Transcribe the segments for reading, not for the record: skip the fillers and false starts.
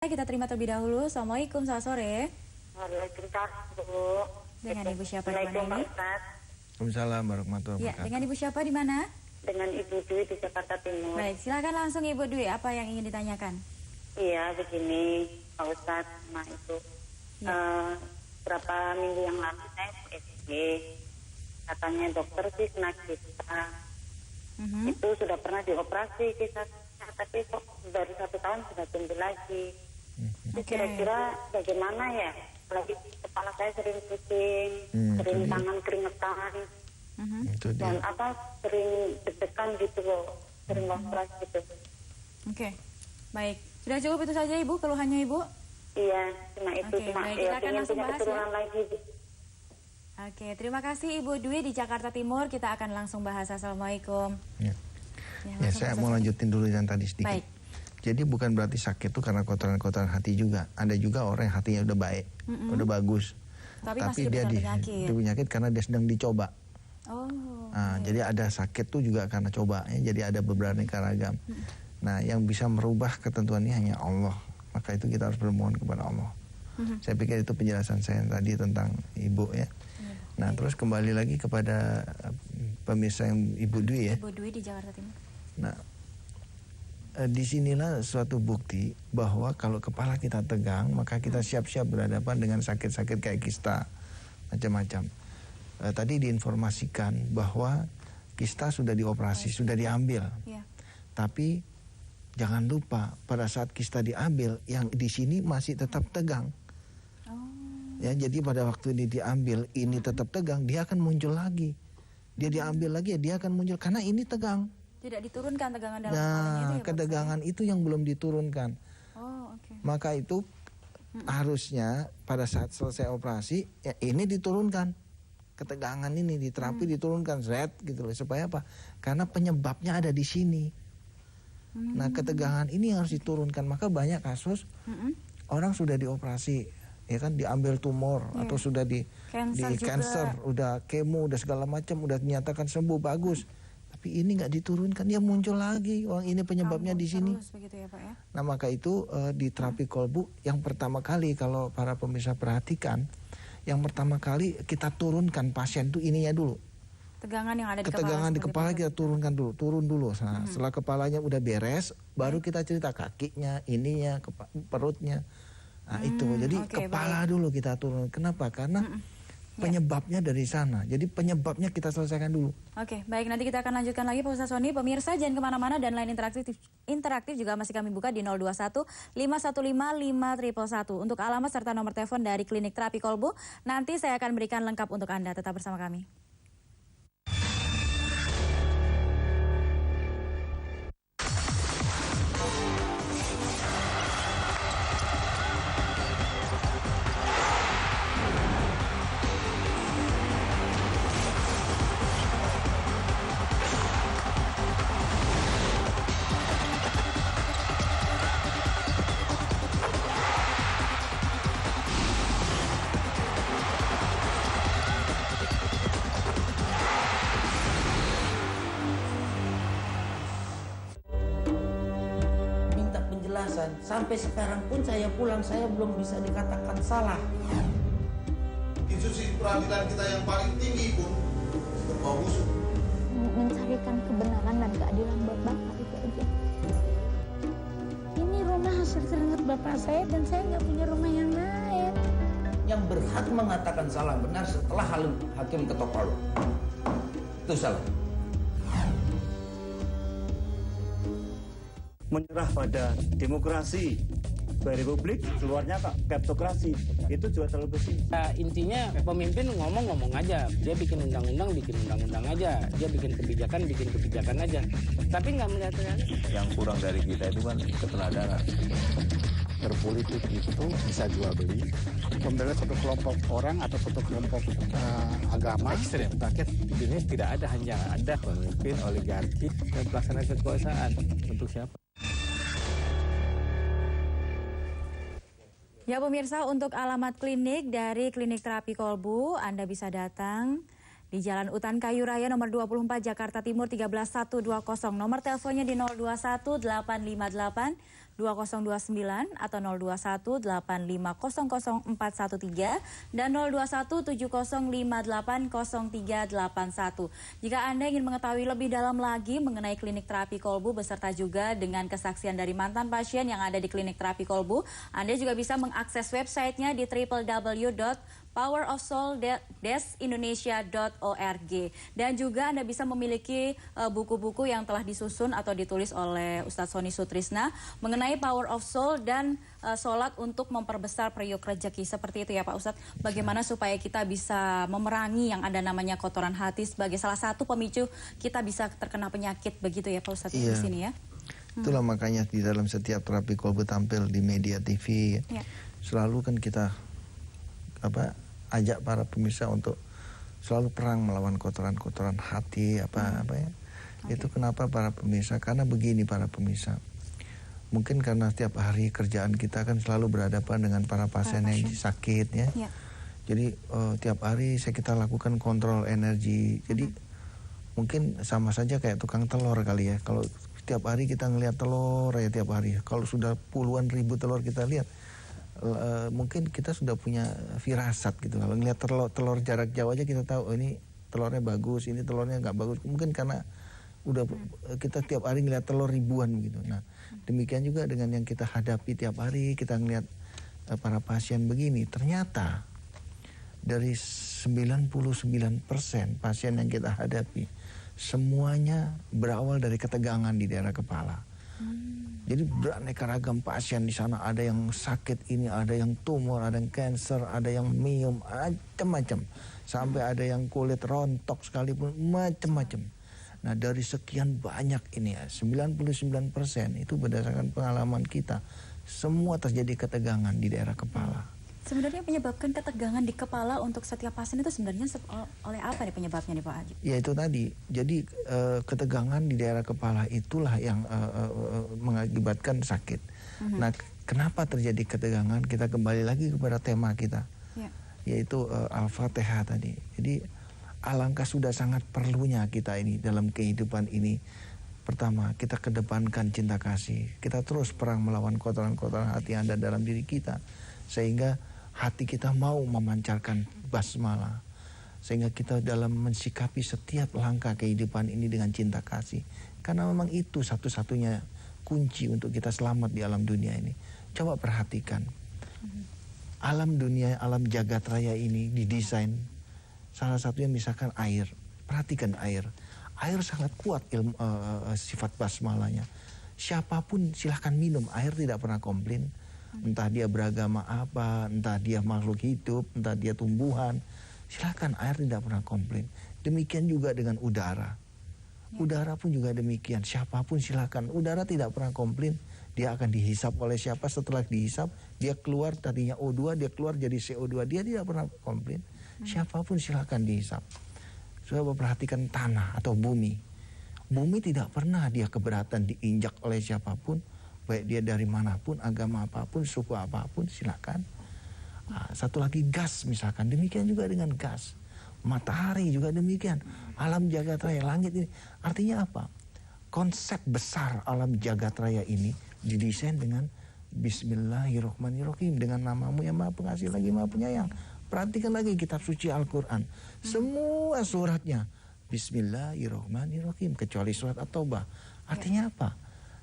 Kita terima terlebih dahulu. Assalamualaikum, selamat sore. Waalaikumsalam, Bu. Dengan Ibu siapa di mana ini? Waalaikumsalam warahmatullahi Ya, wabarakatuh. dengan Ibu siapa di mana? Dengan Ibu Dwi di Jakarta Timur. Baik, silakan langsung Ibu Dwi. Apa yang ingin ditanyakan? Iya, begini, Pak Ustadz. Nah, itu berapa minggu yang lalu saya USG. Katanya dokter sih kena kista. Itu sudah pernah dioperasi kista, tapi kok baru 1 tahun sudah tumbuh lagi. Kira-kira bagaimana ya? Lagi kepala saya sering pusing, sering tangan keringetan, dan sering deg-degan gitu loh, sering ngos gitu. Oke, baik. Sudah cukup itu saja Ibu, keluhannya Ibu? Iya, cuma itu, cuma baik, ya kita akan langsung bahas ya. Lagi. Oke, terima kasih Ibu Dwi di Jakarta Timur. Kita akan langsung bahas. Assalamualaikum. Ya, saya mau lanjutin dulu yang tadi sedikit. Baik. Jadi bukan berarti sakit itu karena kotoran-kotoran hati juga. Ada juga orang yang hatinya udah baik, udah bagus. Tapi dia di penyakit karena dia sedang dicoba. Jadi ada sakit tuh juga karena coba. Jadi ada beraneka ragam. Nah, yang bisa merubah ketentuan ini hanya Allah. Maka itu kita harus bermohon kepada Allah. Saya pikir itu penjelasan saya tadi tentang Ibu ya. Nah, terus kembali lagi kepada pemirsa yang Ibu Dwi ya. Ibu Dwi di Jakarta Timur. Nah, disinilah suatu bukti bahwa kalau kepala kita tegang, maka kita siap-siap berhadapan dengan sakit-sakit kayak kista, macam-macam. Tadi diinformasikan bahwa kista sudah dioperasi, sudah diambil. Tapi jangan lupa pada saat kista diambil, yang di sini masih tetap tegang. Ya, jadi pada waktu ini diambil, ini tetap tegang, dia akan muncul lagi. Dia diambil lagi, dia akan muncul karena ini tegang. Tidak diturunkan tegangan dalam kepalanya itu ya, ketegangan itu yang belum diturunkan. Maka itu harusnya pada saat selesai operasi ya ini diturunkan. Ketegangan ini diterapi diturunkan gitu loh. Supaya apa? Karena penyebabnya ada di sini. Nah, ketegangan ini harus diturunkan. Maka banyak kasus orang sudah dioperasi ya kan, diambil tumor atau sudah di cancer, udah kemo, udah segala macam, udah dinyatakan sembuh bagus. Tapi ini nggak diturunkan, dia muncul lagi. Ini penyebabnya di sini. Begitu ya, Pak, ya? Nah, maka itu di terapi kolbu yang pertama kali, kalau para pemirsa perhatikan, yang pertama kali kita turunkan pasien itu ininya dulu. Tegangan yang ada di ketegangan di kepala kita turunkan dulu, turun dulu. Nah, setelah kepalanya udah beres, baru kita cerita kakinya, ininya, perutnya. Nah, itu. Jadi kepala dulu kita turun. Kenapa? Karena penyebabnya dari sana. Jadi penyebabnya kita selesaikan dulu. Oke, baik. Nanti kita akan lanjutkan lagi Pak Ustadz Sony. Pemirsa jangan kemana-mana, dan line interaktif juga masih kami buka di 021 515 5111 untuk alamat serta nomor telepon dari Klinik Terapi Kolbu. Nanti saya akan berikan lengkap untuk Anda. Tetap bersama kami. Sampai sekarang pun saya pulang, saya belum bisa dikatakan salah. Institusi peradilan kita yang paling tinggi pun berbau busuk. Mencarikan kebenaran dan keadilan buat Bapak, itu aja. Ini rumah hasil keringat Bapak saya, dan saya nggak punya rumah yang lain. Yang berhak mengatakan salah benar setelah hakim ketok palu. Itu salah. Menyerah pada demokrasi, republik, keluarnya kleptokrasi, itu juga terlalu bersih. Intinya pemimpin ngomong-ngomong aja, dia bikin undang-undang aja, dia bikin kebijakan aja, tapi nggak melihat realita. Yang kurang dari kita itu kan keteladanan. Berpolitik itu bisa jual beli. Pembela satu kelompok orang atau satu kelompok agama ekstrem. Rakyat ini tidak ada, hanya ada pemimpin oligarki dan pelaksana kekuasaan. Untuk siapa? Ya pemirsa, untuk alamat klinik dari Klinik Terapi Kolbu, Anda bisa datang di Jalan Utan Kayu Raya nomor 24 Jakarta Timur 13120. Nomor teleponnya di 021 858 2029 atau 021-8500413 dan 021-7058-0381. Jika Anda ingin mengetahui lebih dalam lagi mengenai klinik terapi kolbu beserta juga dengan kesaksian dari mantan pasien yang ada di klinik terapi kolbu, Anda juga bisa mengakses websitenya di www.powerofsoul-indonesia.org. Dan juga Anda bisa memiliki buku-buku yang telah disusun atau ditulis oleh Ustadz Sony Sutrisna mengenai Power of Soul dan sholat untuk memperbesar periuk rezeki. Seperti itu ya Pak Ustadz. Bagaimana supaya kita bisa memerangi yang ada namanya kotoran hati sebagai salah satu pemicu kita bisa terkena penyakit, begitu ya Pak Ustadz di sini ya. Itulah makanya di dalam setiap terapi kolbu tampil di media TV, selalu kan kita ajak para pemirsa untuk selalu perang melawan kotoran-kotoran hati Itu kenapa para pemirsa? Karena begini para pemirsa. Mungkin karena setiap hari kerjaan kita kan selalu berhadapan dengan para pasien yang sakit ya. Jadi tiap hari kita lakukan kontrol energi. Jadi mungkin sama saja kayak tukang telur kali ya. Kalau setiap hari kita ngelihat telur ya tiap hari. Kalau sudah puluhan ribu telur kita lihat, mungkin kita sudah punya firasat gitu. Kalau ngelihat telur jarak jauh aja kita tahu ini telurnya bagus, ini telurnya nggak bagus. Mungkin karena udah kita tiap hari ngelihat telur ribuan gitu. Nah, demikian juga dengan yang kita hadapi tiap hari, kita ngelihat para pasien begini. Ternyata dari 99% pasien yang kita hadapi semuanya berawal dari ketegangan di daerah kepala. Jadi beraneka ragam pasien di sana, ada yang sakit ini, ada yang tumor, ada yang kanker, ada yang miom, macam-macam. Sampai ada yang kulit rontok sekalipun, macam-macam. Nah dari sekian banyak ini ya, 99% itu berdasarkan pengalaman kita, semua terjadi ketegangan di daerah kepala. Sebenarnya menyebabkan ketegangan di kepala untuk setiap pasien itu sebenarnya oleh apa nih penyebabnya nih Pak Haji? Ya itu tadi, jadi ketegangan di daerah kepala itulah yang mengakibatkan sakit. Nah kenapa terjadi ketegangan? Kita kembali lagi kepada tema kita, yaitu Al-Fatihah tadi. Jadi alangkah sudah sangat perlunya kita ini dalam kehidupan ini. Pertama, kita kedepankan cinta kasih. Kita terus perang melawan kotoran-kotoran hati yang ada dalam diri kita. Sehingga hati kita mau memancarkan basmalah. Sehingga kita dalam mensikapi setiap langkah kehidupan ini dengan cinta kasih. Karena memang itu satu-satunya kunci untuk kita selamat di alam dunia ini. Coba perhatikan. Alam dunia, alam jagat raya ini didesain. Salah satunya misalkan air. Perhatikan air. Air sangat kuat sifat basmalahnya. Siapapun silahkan minum. Air tidak pernah komplain. Entah dia beragama apa, entah dia makhluk hidup, entah dia tumbuhan. Silakan, air tidak pernah komplain. Demikian juga dengan udara. Udara pun juga demikian. Siapapun silakan. Udara tidak pernah komplain. Dia akan dihisap oleh siapa, setelah dihisap dia keluar tadinya O2, dia keluar jadi CO2. Dia tidak pernah komplain. Siapapun silakan dihisap. Coba perhatikan tanah atau bumi. Bumi tidak pernah dia keberatan diinjak oleh siapapun. Baik dia dari manapun, agama apapun, suku apapun, silakan. Satu lagi gas misalkan, demikian juga dengan gas. Matahari juga demikian. Alam jagat raya, langit ini. Artinya apa? Konsep besar alam jagat raya ini didesain dengan Bismillahirrahmanirrahim. Dengan namamu yang maha pengasih lagi maha penyayang. Perhatikan lagi kitab suci Al-Quran. Semua suratnya Bismillahirrahmanirrahim. Kecuali surat At-Taubah. Artinya apa?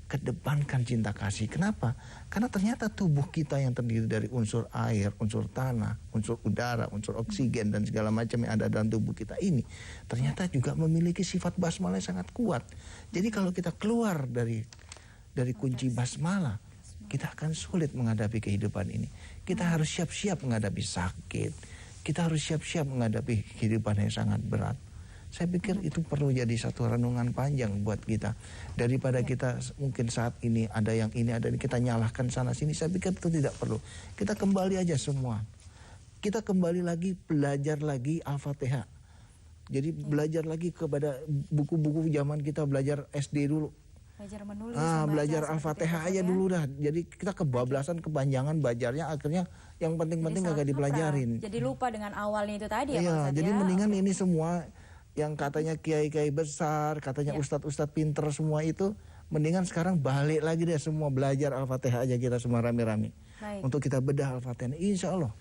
Kedepankan cinta kasih. Kenapa? Karena ternyata tubuh kita yang terdiri dari unsur air, unsur tanah, unsur udara, unsur oksigen dan segala macam yang ada dalam tubuh kita ini ternyata juga memiliki sifat basmalah yang sangat kuat. Jadi kalau kita keluar dari kunci basmalah, kita akan sulit menghadapi kehidupan ini. Kita harus siap-siap menghadapi sakit. Kita harus siap-siap menghadapi kehidupan yang sangat berat. Saya pikir itu perlu jadi satu renungan panjang buat kita. Daripada kita mungkin saat ini ada yang ini, ada yang kita nyalahkan sana sini. Saya pikir itu tidak perlu. Kita kembali aja semua. Kita kembali lagi, belajar lagi Al-Fatihah. Jadi belajar lagi kepada buku-buku zaman kita, belajar SD dulu. Belajar menulis, belajar Al-Fatihah aja dulu dah. Jadi kita kebablasan, kepanjangan belajarnya, akhirnya yang penting-penting agak dipelajarin. Jadi lupa dengan awalnya itu tadi ya Pak Ustadz. Jadi mendingan ini semua yang katanya kiai-kiai besar, katanya ustadz-ustadz pinter semua itu, Mendingan sekarang balik lagi deh semua belajar Al-Fatihah aja kita semua rame-rame. Baik. Untuk kita bedah Al-Fatihah. Insya Allah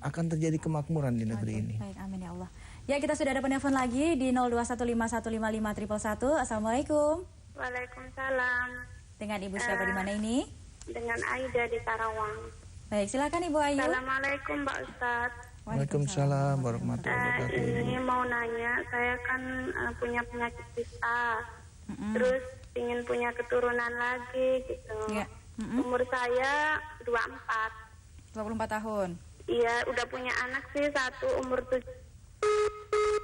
akan terjadi kemakmuran di negeri ini. Baik, amin ya Allah. Ya, kita sudah ada penelpon lagi di 0215155155. Assalamualaikum. Waalaikumsalam. Dengan Ibu siapa di mana ini? Dengan Aida di Karawang. Baik, silakan Ibu Ayu. Assalamualaikum Mbak Ustadz. Waalaikumsalam warahmatullahi wabarakatuh. Ini mau nanya, saya kan punya penyakit kista. Terus ingin punya keturunan lagi gitu. Ya. Umur saya 24 tahun. Iya, udah punya anak sih, satu umur 7.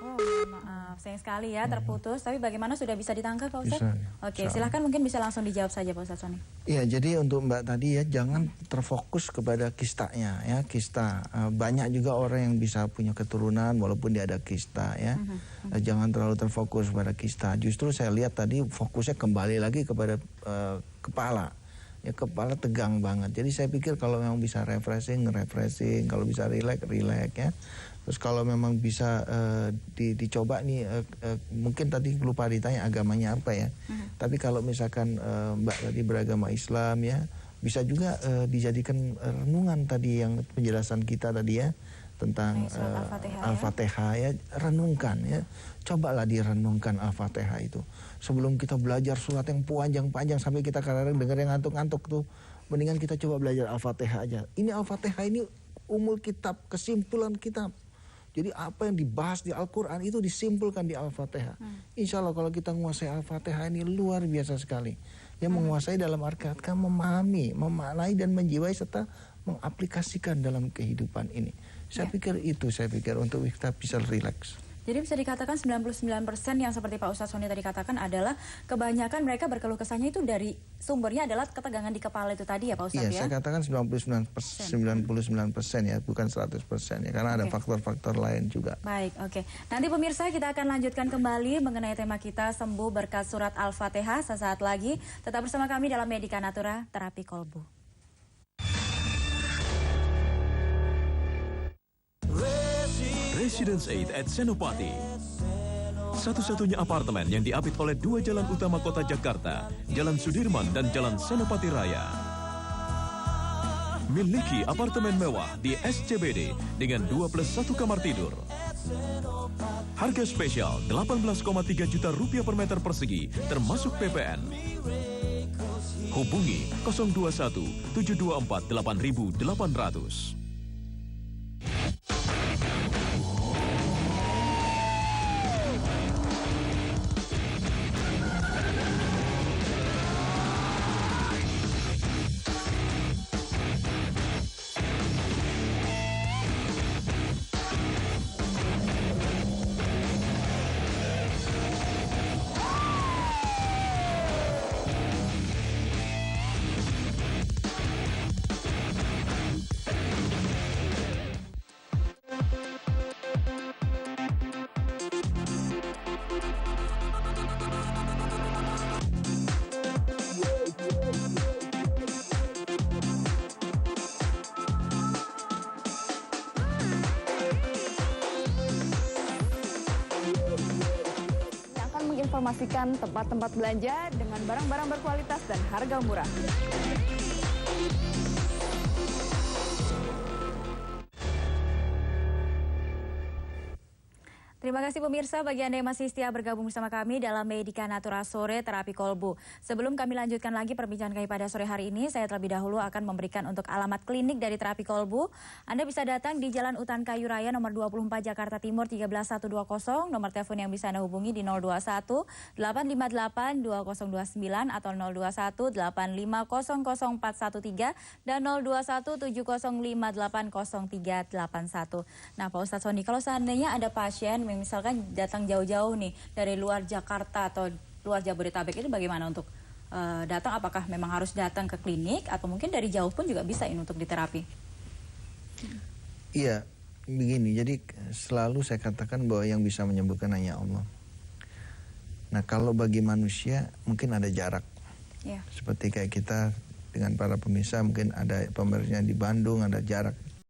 Oh, maaf, sayang sekali ya terputus. Tapi bagaimana, sudah bisa ditangkap Pak Ustadz? Bisa. Oke, silahkan mungkin bisa langsung dijawab saja Pak Ustadz Sony. Iya, jadi untuk Mbak tadi ya, jangan terfokus kepada kistanya ya, kista. Banyak juga orang yang bisa punya keturunan walaupun dia ada kista ya. Jangan terlalu terfokus pada kista. Justru saya lihat tadi fokusnya kembali lagi kepada kepala. Ya, kepala tegang banget. Jadi saya pikir kalau memang bisa refreshing, kalau bisa relax ya. Terus kalau memang bisa dicoba nih, mungkin tadi lupa ditanya agamanya apa ya. Tapi kalau misalkan Mbak tadi beragama Islam ya, bisa juga dijadikan renungan tadi yang penjelasan kita tadi ya, tentang Al-Fatihah ya, renungkan ya. Cobalah direnungkan Al-Fatihah itu. Sebelum kita belajar surat yang panjang-panjang sampai kita kadang-kadang dengar yang ngantuk-ngantuk tuh, mendingan kita coba belajar Al-Fatihah aja. Ini Al-Fatihah ini umul kitab, kesimpulan kitab. Jadi apa yang dibahas di Al-Quran itu disimpulkan di Al-Fatihah. Insya Allah kalau kita menguasai Al-Fatihah ini luar biasa sekali. Yang menguasai dalam arti kata memahami, memaknai dan menjiwai serta mengaplikasikan dalam kehidupan ini. Saya pikir untuk kita bisa relax. Jadi bisa dikatakan 99% yang seperti Pak Ustadz Sony tadi katakan adalah kebanyakan mereka berkeluh kesahnya itu dari sumbernya adalah ketegangan di kepala itu tadi ya Pak Ustadz ya? Iya, saya katakan 99% ya, bukan 100% ya, karena ada faktor-faktor lain juga. Baik, oke. Nanti pemirsa kita akan lanjutkan kembali mengenai tema kita sembuh berkat surat Al-Fatihah sesaat lagi. Tetap bersama kami dalam Medika Natura Terapi Kolbu. Residence 8 at Senopati. Satu-satunya apartemen yang diapit oleh dua jalan utama kota Jakarta, Jalan Sudirman dan Jalan Senopati Raya. Miliki apartemen mewah di SCBD dengan 2+1 kamar tidur. Harga spesial 18,3 juta rupiah per meter persegi termasuk PPN. Hubungi 021 724 8800. Informasikan tempat-tempat belanja dengan barang-barang berkualitas dan harga murah. Terima kasih pemirsa bagi Anda yang masih setia bergabung bersama kami dalam Medika Natura Sore Terapi Kolbu. Sebelum kami lanjutkan lagi perbincangan kami pada sore hari ini, saya terlebih dahulu akan memberikan untuk alamat klinik dari Terapi Kolbu. Anda bisa datang di Jalan Utan Kayu Raya nomor 24 Jakarta Timur 13120. Nomor telepon yang bisa Anda hubungi di 021 858 2029 atau 021 850 0413 dan 021 705 80381. Nah, Pak Ustadz Sony, kalau seandainya ada pasien misalkan datang jauh-jauh nih dari luar Jakarta atau luar Jabodetabek, itu bagaimana untuk datang? Apakah memang harus datang ke klinik atau mungkin dari jauh pun juga bisa ini untuk diterapi? Iya, begini. Jadi selalu saya katakan bahwa yang bisa menyembuhkan hanya Allah. Nah, kalau bagi manusia mungkin ada jarak. Seperti kayak kita dengan para pemirsa, mungkin ada pemirsa di Bandung, ada jarak